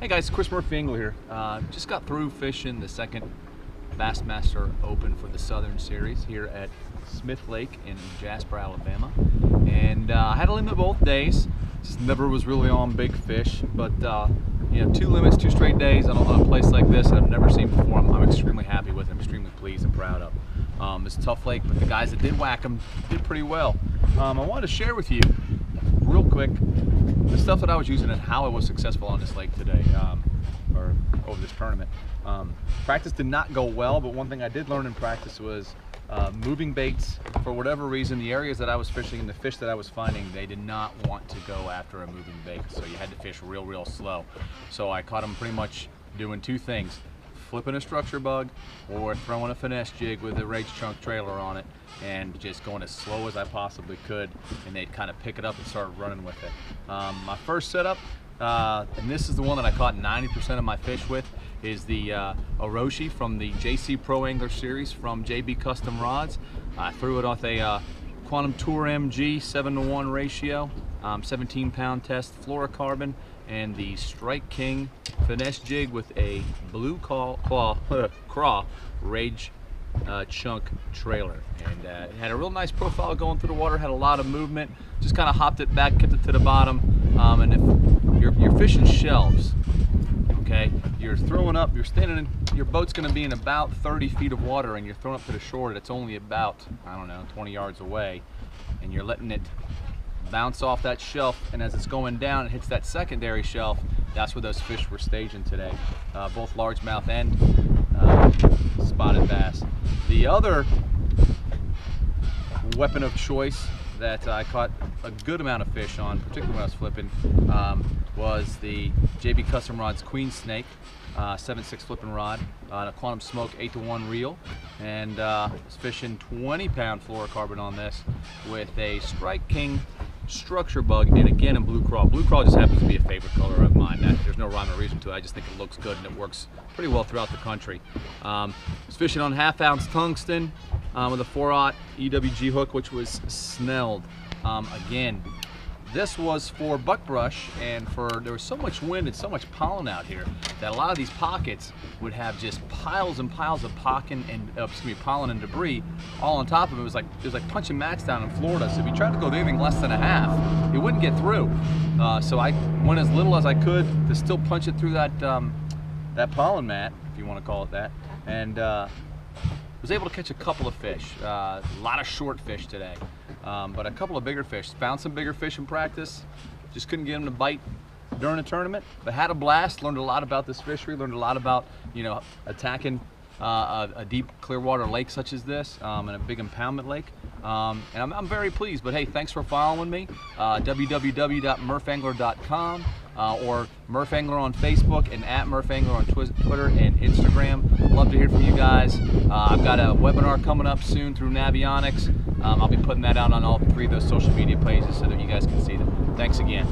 Hey guys, Chris Murphy Angler here. Just got through fishing the second Bassmaster Open for the Southern Series here at Smith Lake in Jasper, Alabama. And I had a limit both days. Just never was really on big fish, but you know, 2 limits, 2 straight days on a place like this that I've never seen before. I'm extremely happy with it. I'm extremely pleased and proud of. It's a tough lake, but the guys that did whack them did pretty well. I wanted to share with you real quick the stuff that I was using and how I was successful on this lake today, or over this tournament. Practice did not go well, but one thing I did learn in practice was moving baits. For whatever reason, the areas that I was fishing and the fish that I was finding, they did not want to go after a moving bait, so you had to fish real slow. So I caught them pretty much doing 2 things: flipping a structure bug or throwing a finesse jig with a rage chunk trailer on it and just going as slow as I possibly could, and they'd kind of pick it up and start running with it. My first setup, and this is the one that I caught 90% of my fish with, is the Orochi from the JC Pro Angler series from JB Custom Rods. I threw it off a Quantum Tour MG 7-to-1 ratio, 17-pound test fluorocarbon, and the Strike King finesse jig with a blue craw rage chunk trailer. And it had a real nice profile going through the water, had a lot of movement, just kind of hopped it back, kept it to the bottom. And if you're fishing shelves, okay, you're throwing up, you're standing in, your boat's going to be in about 30 feet of water, and you're throwing up to the shore that's only about, I don't know, 20 yards away, and you're letting it bounce off that shelf, and as it's going down, it hits that secondary shelf. That's where those fish were staging today, both largemouth and spotted bass. The other weapon of choice that I caught a good amount of fish on, particularly when I was flipping, was the JB Custom Rods Queen Snake 7/6 flipping rod on a Quantum Smoke 8-to-1 reel, and was fishing 20-pound fluorocarbon on this with a Strike King structure bug, and again in blue craw. Blue craw just happens to be a favorite color of mine. There's no rhyme or reason to it. I just think it looks good and it works pretty well throughout the country. Was fishing on 1/2-ounce tungsten with a 4/0 EWG hook, which was snelled. Again, this was for buckbrush, and there was so much wind and so much pollen out here that a lot of these pockets would have just piles and piles of pollen and debris all on top of it. It was like punching mats down in Florida. So if you tried to go anything less than a half, it wouldn't get through. So I went as little as I could to still punch it through that pollen mat, if you want to call it that, and was able to catch a couple of fish. A lot of short fish today. But a couple of bigger fish. Found some bigger fish in practice. Just couldn't get them to bite during the tournament, but had a blast. Learned a lot about this fishery. Learned a lot about, you know, attacking a deep clear water lake such as this, and a big impoundment lake. And I'm very pleased. But hey, thanks for following me. www.murphangler.com or Murph Angler on Facebook, and @MurphAngler on Twitter and Instagram. Love to hear from you guys. I've got a webinar coming up soon through Navionics. I'll be putting that out on all 3 of those social media pages so that you guys can see them. Thanks again.